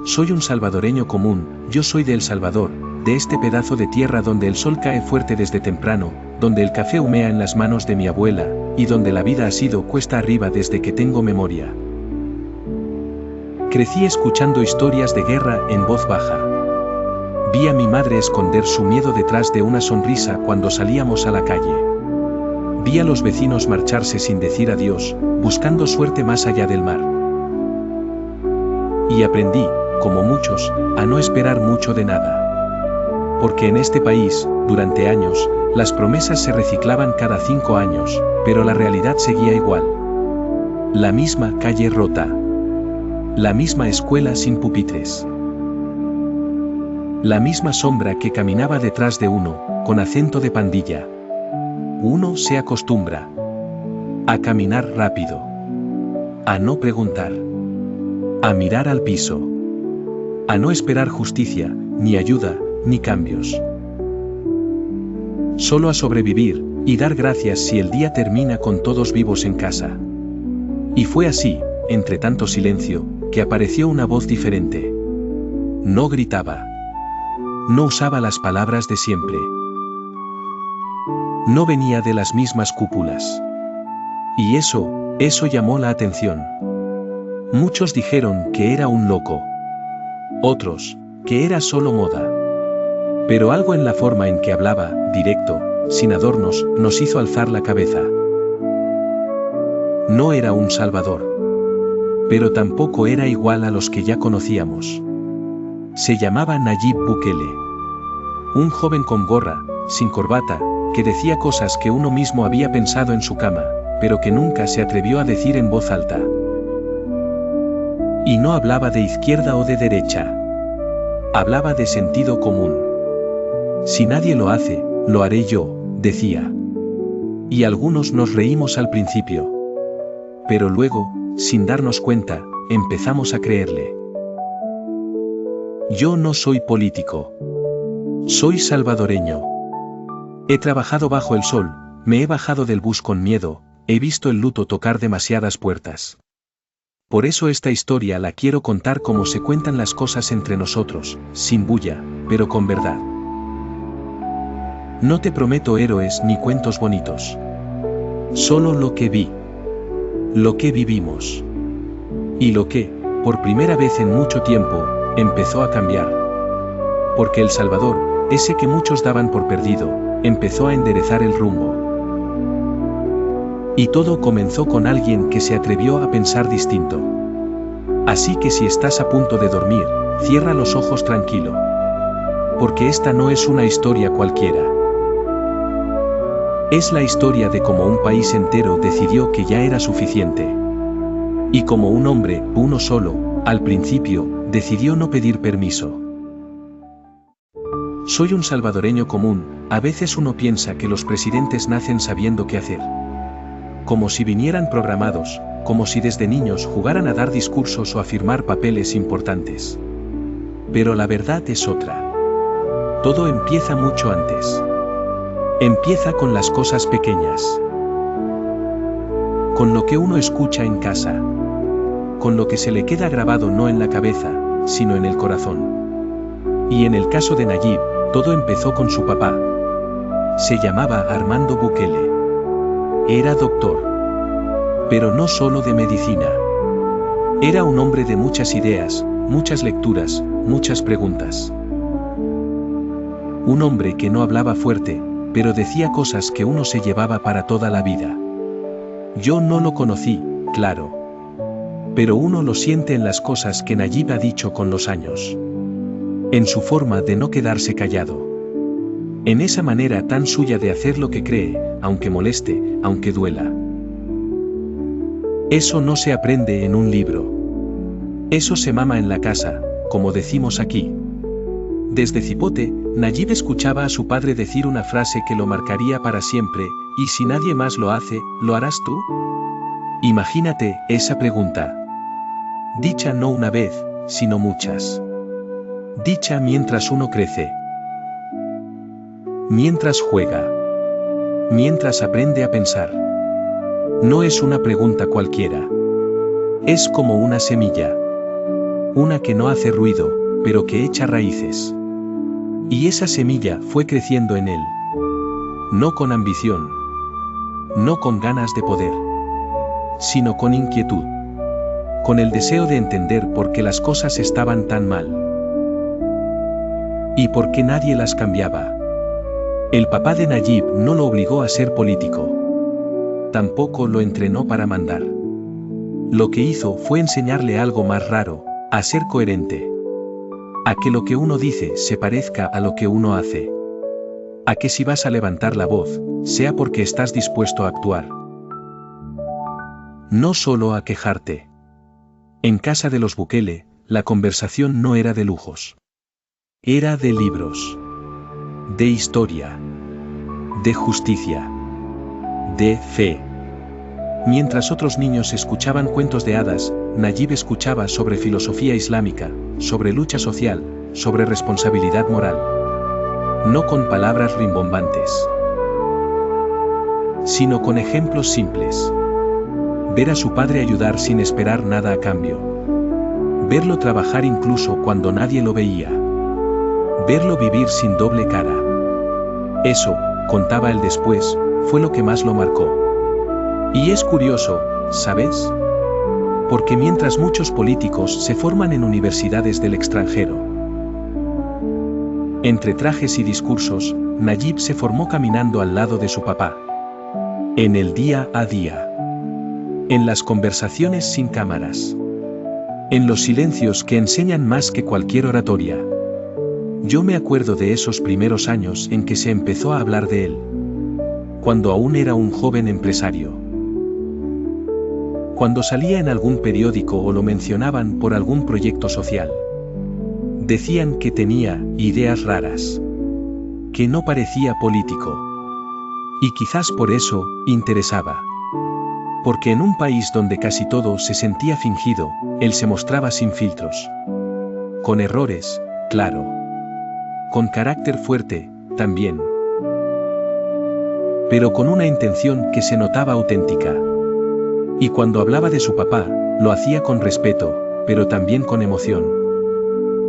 Soy un salvadoreño común, yo soy de El Salvador, de este pedazo de tierra donde el sol cae fuerte desde temprano, donde el café humea en las manos de mi abuela, y donde la vida ha sido cuesta arriba desde que tengo memoria. Crecí escuchando historias de guerra en voz baja. Vi a mi madre esconder su miedo detrás de una sonrisa cuando salíamos a la calle. Vi a los vecinos marcharse sin decir adiós, buscando suerte más allá del mar. Y aprendí, como muchos, a no esperar mucho de nada. Porque en este país, durante años, las promesas se reciclaban cada 5 años, pero la realidad seguía igual. La misma calle rota. La misma escuela sin pupitres. La misma sombra que caminaba detrás de uno, con acento de pandilla. Uno se acostumbra a caminar rápido, a no preguntar, a mirar al piso, a no esperar justicia, ni ayuda, ni cambios. Solo a sobrevivir, y dar gracias si el día termina con todos vivos en casa. Y fue así, entre tanto silencio, que apareció una voz diferente. No gritaba. No usaba las palabras de siempre. No venía de las mismas cúpulas. Y eso llamó la atención. Muchos dijeron que era un loco. Otros, que era solo moda. Pero algo en la forma en que hablaba, directo, sin adornos, nos hizo alzar la cabeza. No era un salvador. Pero tampoco era igual a los que ya conocíamos. Se llamaba Nayib Bukele. Un joven con gorra, sin corbata, que decía cosas que uno mismo había pensado en su cama, pero que nunca se atrevió a decir en voz alta. Y no hablaba de izquierda o de derecha. Hablaba de sentido común. Si nadie lo hace, lo haré yo, decía. Y algunos nos reímos al principio. Pero luego, sin darnos cuenta, empezamos a creerle. Yo no soy político. Soy salvadoreño. He trabajado bajo el sol, me he bajado del bus con miedo, he visto el luto tocar demasiadas puertas. Por eso esta historia la quiero contar como se cuentan las cosas entre nosotros, sin bulla, pero con verdad. No te prometo héroes ni cuentos bonitos. Solo lo que vi. Lo que vivimos. Y lo que, por primera vez en mucho tiempo, empezó a cambiar. Porque El Salvador, ese que muchos daban por perdido, empezó a enderezar el rumbo. Y todo comenzó con alguien que se atrevió a pensar distinto. Así que si estás a punto de dormir, cierra los ojos tranquilo. Porque esta no es una historia cualquiera. Es la historia de cómo un país entero decidió que ya era suficiente. Y como un hombre, uno solo, al principio, decidió no pedir permiso. Soy un salvadoreño común, a veces uno piensa que los presidentes nacen sabiendo qué hacer. Como si vinieran programados, como si desde niños jugaran a dar discursos o a firmar papeles importantes. Pero la verdad es otra. Todo empieza mucho antes. Empieza con las cosas pequeñas. Con lo que uno escucha en casa. Con lo que se le queda grabado no en la cabeza, sino en el corazón. Y en el caso de Nayib, todo empezó con su papá. Se llamaba Armando Bukele. Era doctor. Pero no solo de medicina. Era un hombre de muchas ideas, muchas lecturas, muchas preguntas. Un hombre que no hablaba fuerte, pero decía cosas que uno se llevaba para toda la vida. Yo no lo conocí, claro. Pero uno lo siente en las cosas que Nayib ha dicho con los años. En su forma de no quedarse callado. En esa manera tan suya de hacer lo que cree, aunque moleste, aunque duela. Eso no se aprende en un libro. Eso se mama en la casa, como decimos aquí. Desde cipote, Nayib escuchaba a su padre decir una frase que lo marcaría para siempre, ¿y si nadie más lo hace, lo harás tú? Imagínate esa pregunta. Dicha no una vez, sino muchas. Dicha mientras uno crece. Mientras juega. Mientras aprende a pensar. No es una pregunta cualquiera. Es como una semilla. Una que no hace ruido, pero que echa raíces. Y esa semilla fue creciendo en él. No con ambición. No con ganas de poder. Sino con inquietud. Con el deseo de entender por qué las cosas estaban tan mal. Y por qué nadie las cambiaba. El papá de Nayib no lo obligó a ser político. Tampoco lo entrenó para mandar. Lo que hizo fue enseñarle algo más raro, a ser coherente. A que lo que uno dice se parezca a lo que uno hace. A que si vas a levantar la voz, sea porque estás dispuesto a actuar. No solo a quejarte. En casa de los Bukele, la conversación no era de lujos. Era de libros. De historia. De justicia. De fe. Mientras otros niños escuchaban cuentos de hadas, Nayib escuchaba sobre filosofía islámica, sobre lucha social, sobre responsabilidad moral. No con palabras rimbombantes, sino con ejemplos simples. Ver a su padre ayudar sin esperar nada a cambio. Verlo trabajar incluso cuando nadie lo veía. Verlo vivir sin doble cara. Eso, contaba él después, fue lo que más lo marcó. Y es curioso, ¿sabes? Porque mientras muchos políticos se forman en universidades del extranjero, entre trajes y discursos, Nayib se formó caminando al lado de su papá. En el día a día. En las conversaciones sin cámaras. En los silencios que enseñan más que cualquier oratoria. Yo me acuerdo de esos primeros años en que se empezó a hablar de él. Cuando aún era un joven empresario. Cuando salía en algún periódico o lo mencionaban por algún proyecto social. Decían que tenía ideas raras. Que no parecía político. Y quizás por eso, interesaba. Porque en un país donde casi todo se sentía fingido, él se mostraba sin filtros. Con errores, claro. Con carácter fuerte, también. Pero con una intención que se notaba auténtica. Y cuando hablaba de su papá, lo hacía con respeto, pero también con emoción.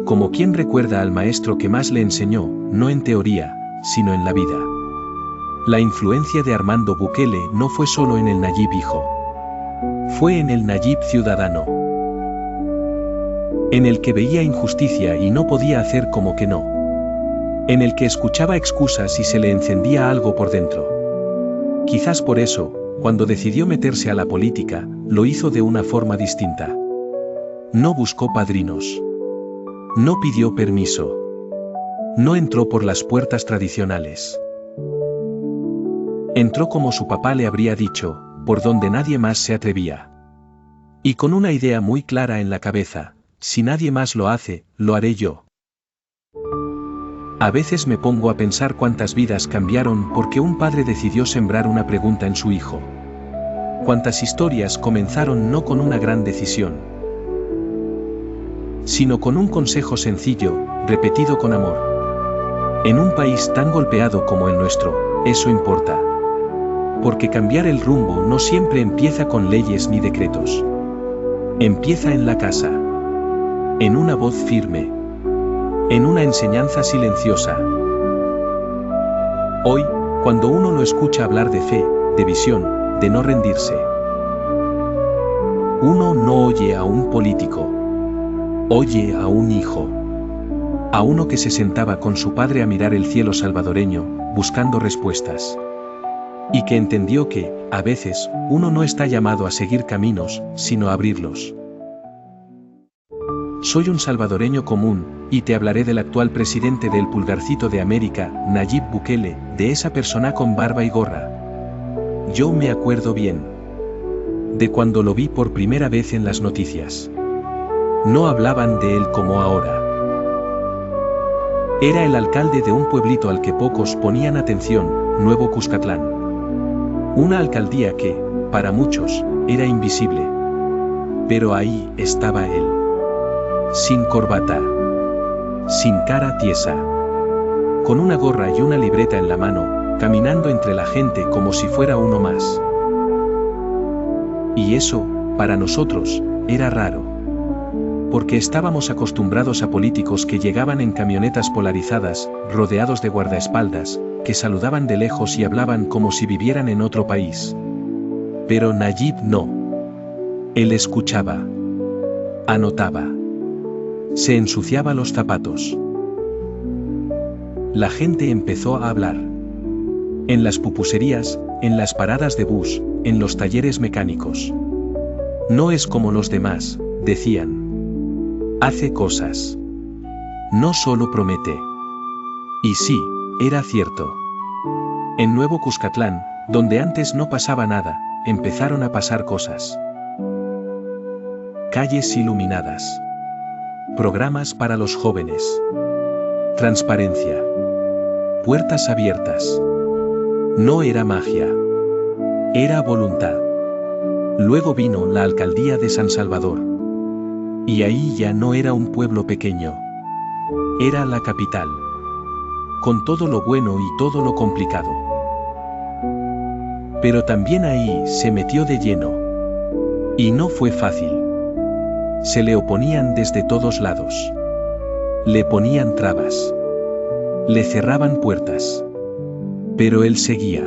Como quien recuerda al maestro que más le enseñó, no en teoría, sino en la vida. La influencia de Armando Bukele no fue solo en el Nayib hijo. Fue en el Nayib ciudadano. En el que veía injusticia y no podía hacer como que no. En el que escuchaba excusas y se le encendía algo por dentro. Quizás por eso, cuando decidió meterse a la política, lo hizo de una forma distinta. No buscó padrinos. No pidió permiso. No entró por las puertas tradicionales. Entró como su papá le habría dicho, por donde nadie más se atrevía. Y con una idea muy clara en la cabeza, si nadie más lo hace, lo haré yo. A veces me pongo a pensar cuántas vidas cambiaron porque un padre decidió sembrar una pregunta en su hijo. Cuántas historias comenzaron no con una gran decisión, sino con un consejo sencillo, repetido con amor. En un país tan golpeado como el nuestro, eso importa. Porque cambiar el rumbo no siempre empieza con leyes ni decretos. Empieza en la casa. En una voz firme. En una enseñanza silenciosa. Hoy, cuando uno lo escucha hablar de fe, de visión, de no rendirse, uno no oye a un político. Oye a un hijo. A uno que se sentaba con su padre a mirar el cielo salvadoreño, buscando respuestas. Y que entendió que, a veces, uno no está llamado a seguir caminos, sino a abrirlos. Soy un salvadoreño común, y te hablaré del actual presidente del Pulgarcito de América, Nayib Bukele, de esa persona con barba y gorra. Yo me acuerdo bien. De cuando lo vi por primera vez en las noticias. No hablaban de él como ahora. Era el alcalde de un pueblito al que pocos ponían atención, Nuevo Cuscatlán. Una alcaldía que, para muchos, era invisible. Pero ahí estaba él. Sin corbata. Sin cara tiesa. Con una gorra y una libreta en la mano, caminando entre la gente como si fuera uno más. Y eso, para nosotros, era raro. Porque estábamos acostumbrados a políticos que llegaban en camionetas polarizadas, rodeados de guardaespaldas, que saludaban de lejos y hablaban como si vivieran en otro país. Pero Nayib no. Él escuchaba. Anotaba. Se ensuciaba los zapatos. La gente empezó a hablar. En las pupuserías, en las paradas de bus, en los talleres mecánicos. No es como los demás, decían. Hace cosas. No solo promete. Y sí, era cierto. En Nuevo Cuscatlán, donde antes no pasaba nada, empezaron a pasar cosas. Calles iluminadas. Programas para los jóvenes. Transparencia. Puertas abiertas. No era magia. Era voluntad. Luego vino la alcaldía de San Salvador. Y ahí ya no era un pueblo pequeño. Era la capital. Con todo lo bueno y todo lo complicado. Pero también ahí se metió de lleno. Y no fue fácil. Se le oponían desde todos lados. Le ponían trabas. Le cerraban puertas. Pero él seguía.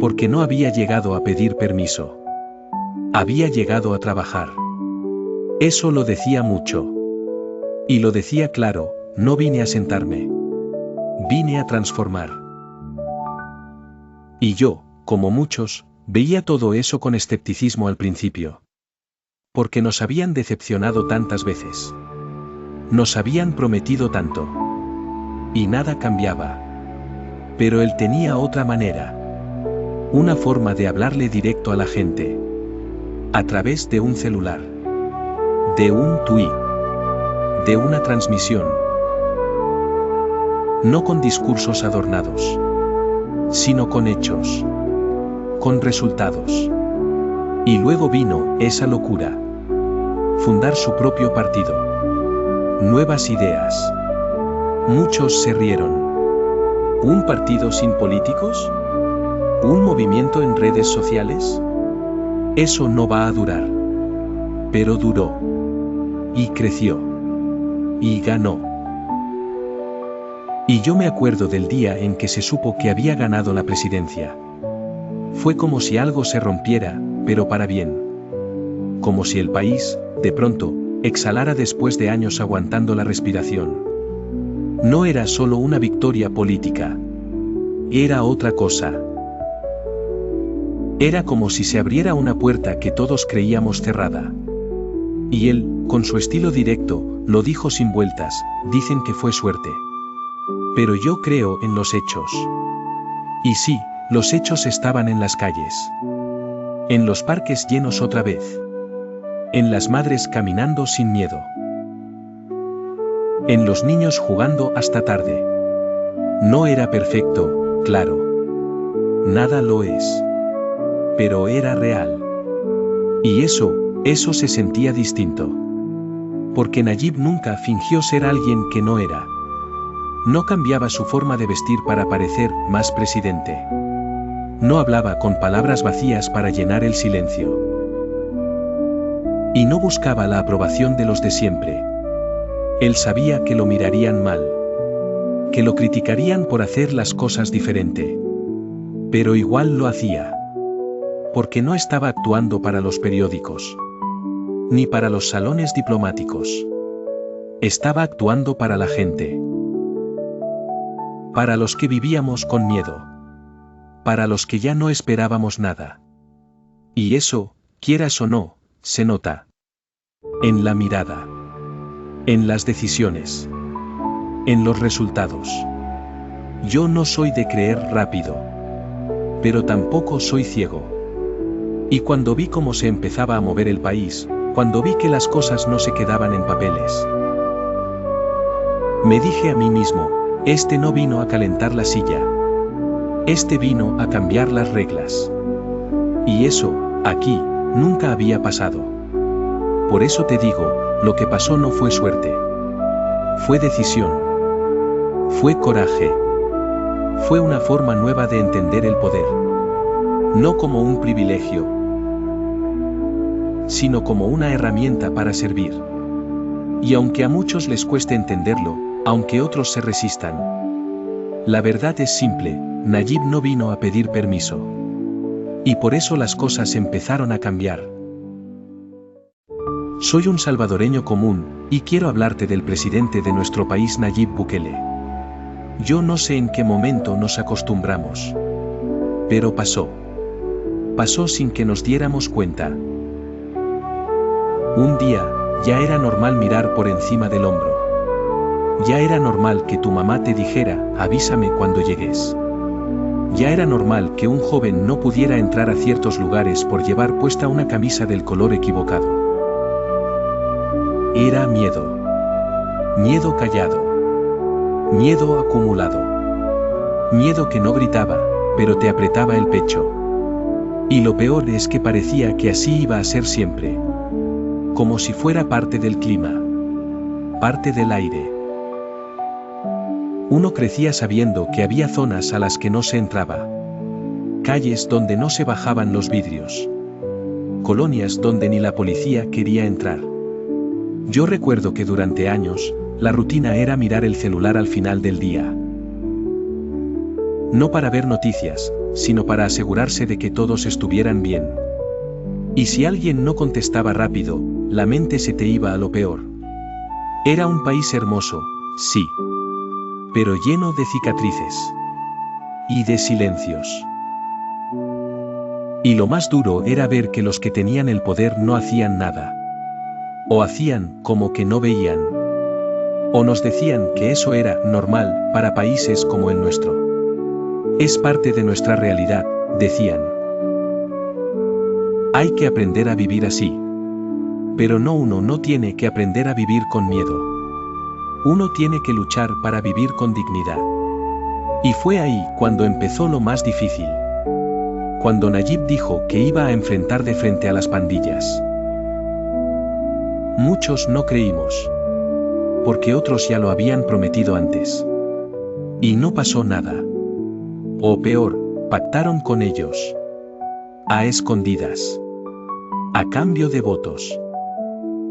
Porque no había llegado a pedir permiso. Había llegado a trabajar. Eso lo decía mucho. Y lo decía claro, no vine a sentarme. Vine a transformar. Y yo, como muchos, veía todo eso con escepticismo al principio. Porque nos habían decepcionado tantas veces. Nos habían prometido tanto. Y nada cambiaba. Pero él tenía otra manera. Una forma de hablarle directo a la gente. A través de un celular. De un tuit. De una transmisión. No con discursos adornados. Sino con hechos. Con resultados. Y luego vino esa locura. Fundar su propio partido. Nuevas ideas. Muchos se rieron. ¿Un partido sin políticos? ¿Un movimiento en redes sociales? Eso no va a durar. Pero duró. Y creció. Y ganó. Y yo me acuerdo del día en que se supo que había ganado la presidencia. Fue como si algo se rompiera, pero para bien. Como si el país, de pronto, exhalara después de años aguantando la respiración. No era solo una victoria política. Era otra cosa. Era como si se abriera una puerta que todos creíamos cerrada. Y él, con su estilo directo, lo dijo sin vueltas, dicen que fue suerte. Pero yo creo en los hechos. Y sí, los hechos estaban en las calles. En los parques llenos otra vez. En las madres caminando sin miedo. En los niños jugando hasta tarde. No era perfecto, claro. Nada lo es. Pero era real. Y eso se sentía distinto. Porque Nayib nunca fingió ser alguien que no era. No cambiaba su forma de vestir para parecer más presidente. No hablaba con palabras vacías para llenar el silencio. Y no buscaba la aprobación de los de siempre. Él sabía que lo mirarían mal. Que lo criticarían por hacer las cosas diferente. Pero igual lo hacía. Porque no estaba actuando para los periódicos. Ni para los salones diplomáticos. Estaba actuando para la gente. Para los que vivíamos con miedo. Para los que ya no esperábamos nada. Y eso, quieras o no, se nota. En la mirada. En las decisiones. En los resultados. Yo no soy de creer rápido. Pero tampoco soy ciego. Y cuando vi cómo se empezaba a mover el país, cuando vi que las cosas no se quedaban en papeles, me dije a mí mismo, este no vino a calentar la silla. Este vino a cambiar las reglas. Y eso, aquí, nunca había pasado. Por eso te digo, lo que pasó no fue suerte. Fue decisión. Fue coraje. Fue una forma nueva de entender el poder. No como un privilegio, sino como una herramienta para servir. Y aunque a muchos les cueste entenderlo, aunque otros se resistan, la verdad es simple, Nayib no vino a pedir permiso. Y por eso las cosas empezaron a cambiar. Soy un salvadoreño común, y quiero hablarte del presidente de nuestro país, Nayib Bukele. Yo no sé en qué momento nos acostumbramos. Pero pasó. Pasó sin que nos diéramos cuenta. Un día, ya era normal mirar por encima del hombro. Ya era normal que tu mamá te dijera, avísame cuando llegues. Ya era normal que un joven no pudiera entrar a ciertos lugares por llevar puesta una camisa del color equivocado. Era miedo. Miedo callado. Miedo acumulado. Miedo que no gritaba, pero te apretaba el pecho. Y lo peor es que parecía que así iba a ser siempre. Como si fuera parte del clima. Parte del aire. Uno crecía sabiendo que había zonas a las que no se entraba. Calles donde no se bajaban los vidrios. Colonias donde ni la policía quería entrar. Yo recuerdo que durante años, la rutina era mirar el celular al final del día. No para ver noticias, sino para asegurarse de que todos estuvieran bien. Y si alguien no contestaba rápido, la mente se te iba a lo peor. Era un país hermoso, sí. Pero lleno de cicatrices. Y de silencios. Y lo más duro era ver que los que tenían el poder no hacían nada. O hacían como que no veían. O nos decían que eso era normal para países como el nuestro. Es parte de nuestra realidad, decían. Hay que aprender a vivir así. Pero uno no tiene que aprender a vivir con miedo. Uno tiene que luchar para vivir con dignidad. Y fue ahí cuando empezó lo más difícil. Cuando Nayib dijo que iba a enfrentar de frente a las pandillas. Muchos no creímos. Porque otros ya lo habían prometido antes. Y no pasó nada. O peor, pactaron con ellos. A escondidas. A cambio de votos.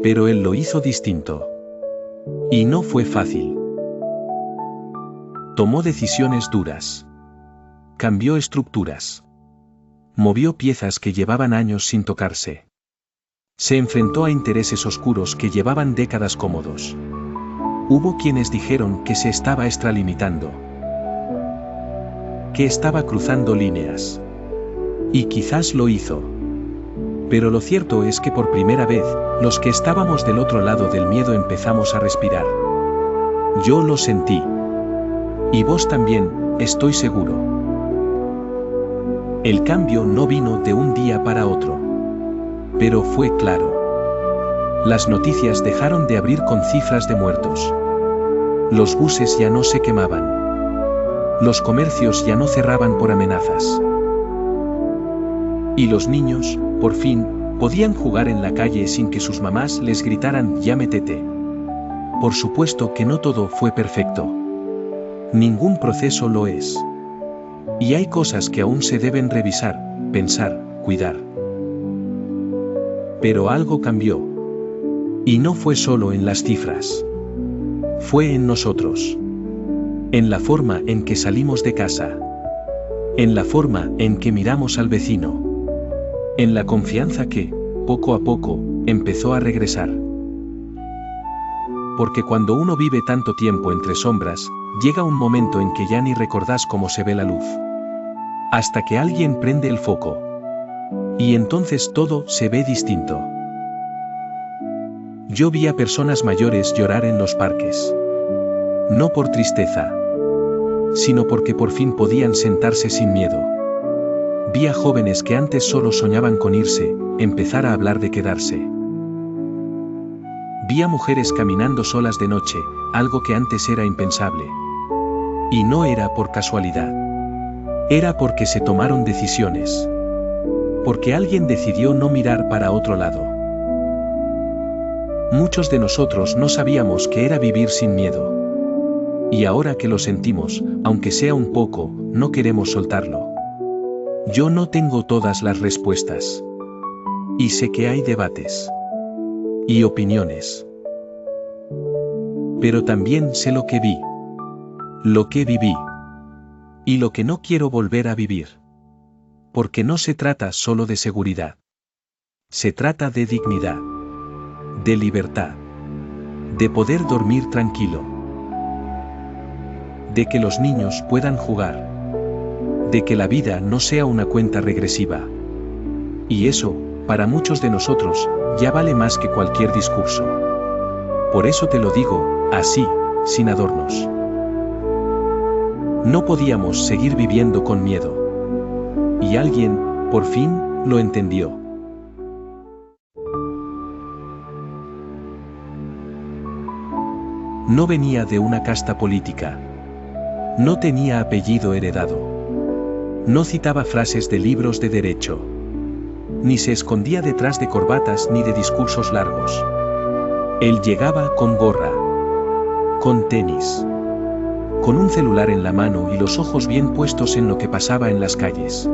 Pero él lo hizo distinto. Y no fue fácil. Tomó decisiones duras. Cambió estructuras. Movió piezas que llevaban años sin tocarse. Se enfrentó a intereses oscuros que llevaban décadas cómodos. Hubo quienes dijeron que se estaba extralimitando. Que estaba cruzando líneas. Y quizás lo hizo. Pero lo cierto es que por primera vez, los que estábamos del otro lado del miedo empezamos a respirar. Yo lo sentí. Y vos también, estoy seguro. El cambio no vino de un día para otro. Pero fue claro. Las noticias dejaron de abrir con cifras de muertos. Los buses ya no se quemaban. Los comercios ya no cerraban por amenazas. Y los niños, por fin, podían jugar en la calle sin que sus mamás les gritaran "ya métete". Por supuesto que no todo fue perfecto. Ningún proceso lo es. Y hay cosas que aún se deben revisar, pensar, cuidar. Pero algo cambió. Y no fue solo en las cifras. Fue en nosotros. En la forma en que salimos de casa. En la forma en que miramos al vecino. En la confianza que, poco a poco, empezó a regresar. Porque cuando uno vive tanto tiempo entre sombras, llega un momento en que ya ni recordás cómo se ve la luz. Hasta que alguien prende el foco. Y entonces todo se ve distinto. Yo vi a personas mayores llorar en los parques. No por tristeza, sino porque por fin podían sentarse sin miedo. Vi a jóvenes que antes solo soñaban con irse, empezar a hablar de quedarse. Vi a mujeres caminando solas de noche, algo que antes era impensable. Y no era por casualidad. Era porque se tomaron decisiones. Porque alguien decidió no mirar para otro lado. Muchos de nosotros no sabíamos qué era vivir sin miedo. Y ahora que lo sentimos, aunque sea un poco, no queremos soltarlo. Yo no tengo todas las respuestas. Y sé que hay debates. Y opiniones. Pero también sé lo que vi, lo que viví, y lo que no quiero volver a vivir. Porque no se trata solo de seguridad. Se trata de dignidad, de libertad, de poder dormir tranquilo, de que los niños puedan jugar, de que la vida no sea una cuenta regresiva. Y eso, para muchos de nosotros, ya vale más que cualquier discurso. Por eso te lo digo, así, sin adornos. No podíamos seguir viviendo con miedo. Y alguien, por fin, lo entendió. No venía de una casta política. No tenía apellido heredado. No citaba frases de libros de derecho. Ni se escondía detrás de corbatas ni de discursos largos. Él llegaba con gorra, con tenis, con un celular en la mano y los ojos bien puestos en lo que pasaba en las calles.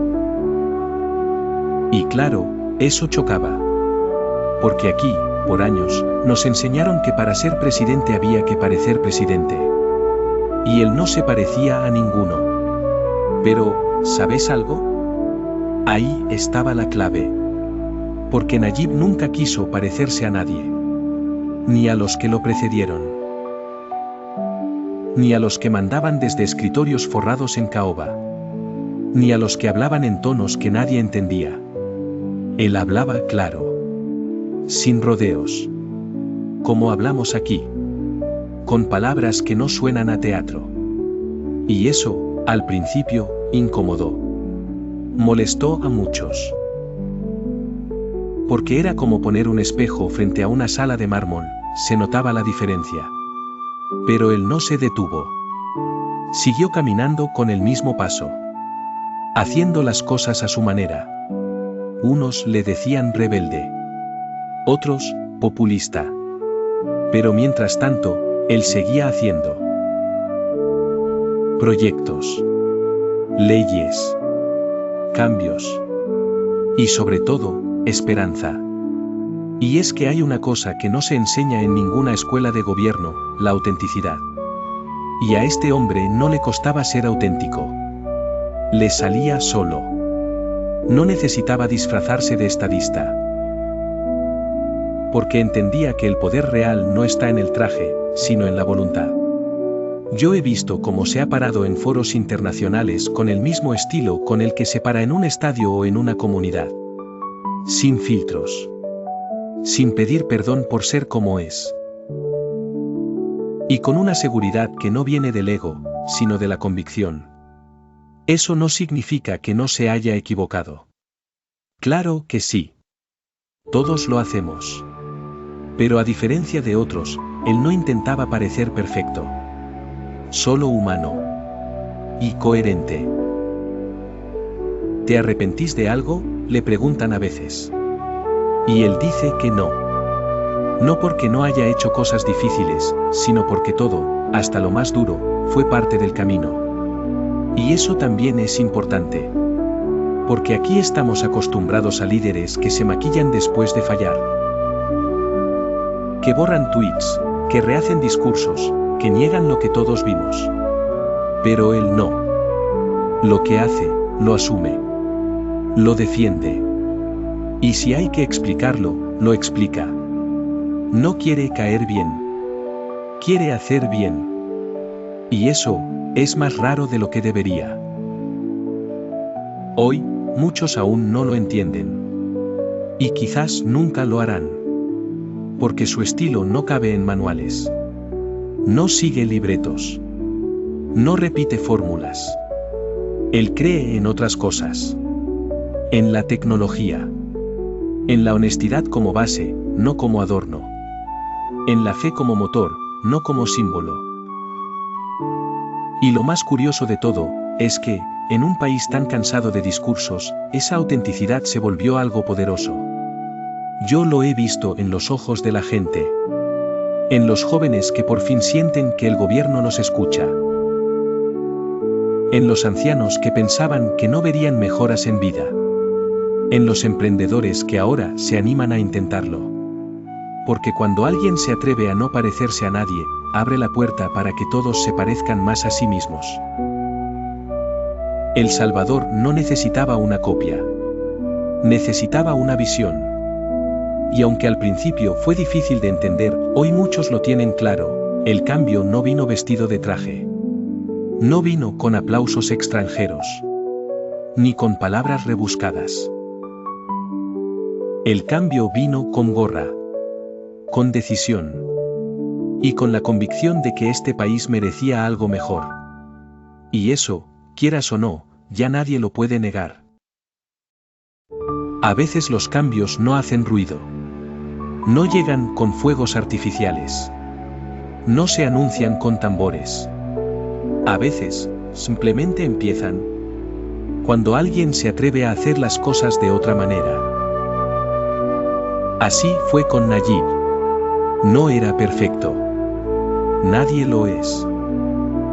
Y claro, eso chocaba. Porque aquí, por años, nos enseñaron que para ser presidente había que parecer presidente. Y él no se parecía a ninguno. Pero, ¿sabes algo? Ahí estaba la clave. Porque Nayib nunca quiso parecerse a nadie. Ni a los que lo precedieron. Ni a los que mandaban desde escritorios forrados en caoba. Ni a los que hablaban en tonos que nadie entendía. Él hablaba claro. Sin rodeos. Como hablamos aquí. Con palabras que no suenan a teatro. Y eso, al principio, incomodó. Molestó a muchos. Porque era como poner un espejo frente a una sala de mármol, se notaba la diferencia. Pero él no se detuvo. Siguió caminando con el mismo paso. Haciendo las cosas a su manera. Unos le decían rebelde. Otros, populista. Pero mientras tanto, él seguía haciendo proyectos, leyes, cambios y sobre todo, esperanza. Y es que hay una cosa que no se enseña en ninguna escuela de gobierno, la autenticidad. Y a este hombre no le costaba ser auténtico. Le salía solo. No necesitaba disfrazarse de estadista. Porque entendía que el poder real no está en el traje, sino en la voluntad. Yo he visto cómo se ha parado en foros internacionales con el mismo estilo con el que se para en un estadio o en una comunidad. Sin filtros. Sin pedir perdón por ser como es. Y con una seguridad que no viene del ego, sino de la convicción. Eso no significa que no se haya equivocado. Claro que sí. Todos lo hacemos. Pero a diferencia de otros, él no intentaba parecer perfecto. Solo humano. Y coherente. ¿Te arrepentís de algo?, le preguntan a veces. Y él dice que no. No porque no haya hecho cosas difíciles, sino porque todo, hasta lo más duro, fue parte del camino. Y eso también es importante. Porque aquí estamos acostumbrados a líderes que se maquillan después de fallar. Que borran tweets, que rehacen discursos, que niegan lo que todos vimos. Pero él no. Lo que hace, lo asume. Lo defiende. Y si hay que explicarlo, lo explica. No quiere caer bien. Quiere hacer bien. Y eso, es más raro de lo que debería. Hoy, muchos aún no lo entienden. Y quizás nunca lo harán. Porque su estilo no cabe en manuales. No sigue libretos. No repite fórmulas. Él cree en otras cosas. En la tecnología. En la honestidad como base, no como adorno. En la fe como motor, no como símbolo. Y lo más curioso de todo, es que, en un país tan cansado de discursos, esa autenticidad se volvió algo poderoso. Yo lo he visto en los ojos de la gente. En los jóvenes que por fin sienten que el gobierno nos escucha. En los ancianos que pensaban que no verían mejoras en vida. En los emprendedores que ahora se animan a intentarlo. Porque cuando alguien se atreve a no parecerse a nadie, abre la puerta para que todos se parezcan más a sí mismos. El Salvador no necesitaba una copia. Necesitaba una visión. Y aunque al principio fue difícil de entender, hoy muchos lo tienen claro, el cambio no vino vestido de traje. No vino con aplausos extranjeros. Ni con palabras rebuscadas. El cambio vino con gorra. Con decisión. Y con la convicción de que este país merecía algo mejor. Y eso, quieras o no, ya nadie lo puede negar. A veces los cambios no hacen ruido. No llegan con fuegos artificiales. No se anuncian con tambores. A veces, simplemente empiezan. Cuando alguien se atreve a hacer las cosas de otra manera. Así fue con Nayib. No era perfecto. Nadie lo es.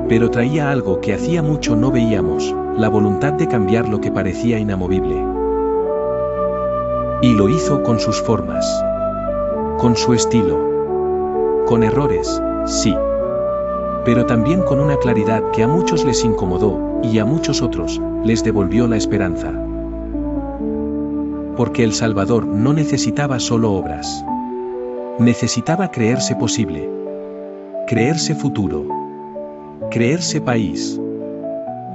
Pero traía algo que hacía mucho no veíamos, la voluntad de cambiar lo que parecía inamovible. Y lo hizo con sus formas. Con su estilo. Con errores, sí. Pero también con una claridad que a muchos les incomodó, y a muchos otros, les devolvió la esperanza. Porque El Salvador no necesitaba solo obras. Necesitaba creerse posible. Creerse futuro. Creerse país.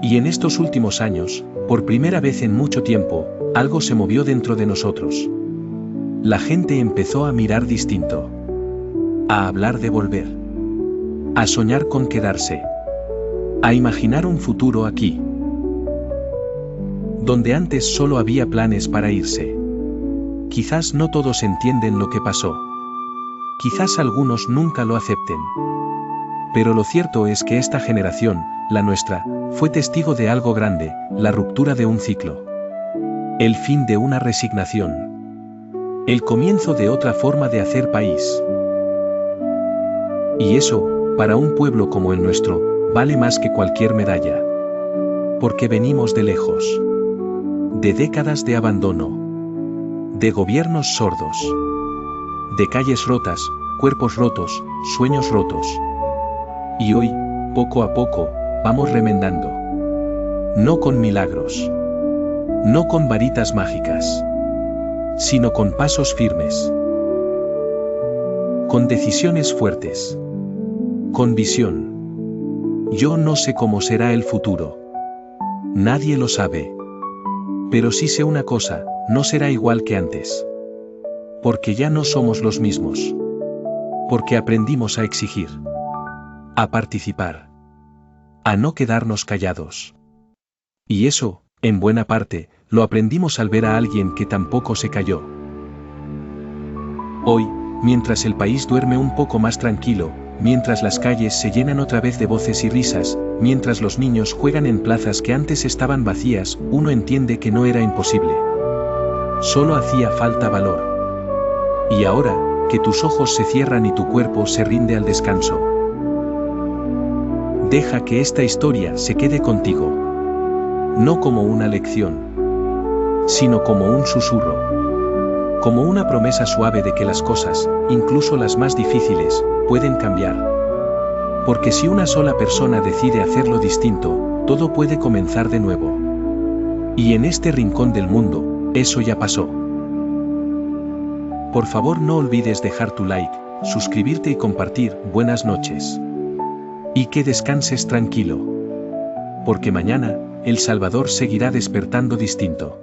Y en estos últimos años, por primera vez en mucho tiempo, algo se movió dentro de nosotros. La gente empezó a mirar distinto. A hablar de volver. A soñar con quedarse. A imaginar un futuro aquí. Donde antes solo había planes para irse. Quizás no todos entienden lo que pasó. Quizás algunos nunca lo acepten. Pero lo cierto es que esta generación, la nuestra, fue testigo de algo grande, la ruptura de un ciclo. El fin de una resignación. El comienzo de otra forma de hacer país. Y eso, para un pueblo como el nuestro, vale más que cualquier medalla. Porque venimos de lejos. De décadas de abandono. De gobiernos sordos. De calles rotas, cuerpos rotos, sueños rotos. Y hoy, poco a poco, vamos remendando. No con milagros. No con varitas mágicas. Sino con pasos firmes. Con decisiones fuertes. Con visión. Yo no sé cómo será el futuro. Nadie lo sabe. Pero sí sé una cosa, no será igual que antes. Porque ya no somos los mismos. Porque aprendimos a exigir. A participar. A no quedarnos callados. Y eso, en buena parte, lo aprendimos al ver a alguien que tampoco se calló. Hoy, mientras el país duerme un poco más tranquilo, mientras las calles se llenan otra vez de voces y risas, mientras los niños juegan en plazas que antes estaban vacías, uno entiende que no era imposible. Solo hacía falta valor. Y ahora, que tus ojos se cierran y tu cuerpo se rinde al descanso. Deja que esta historia se quede contigo. No como una lección, sino como un susurro. Como una promesa suave de que las cosas, incluso las más difíciles, pueden cambiar. Porque si una sola persona decide hacerlo distinto, todo puede comenzar de nuevo. Y en este rincón del mundo, eso ya pasó. Por favor no olvides dejar tu like, suscribirte y compartir. Buenas noches. Y que descanses tranquilo. Porque mañana, El Salvador seguirá despertando distinto.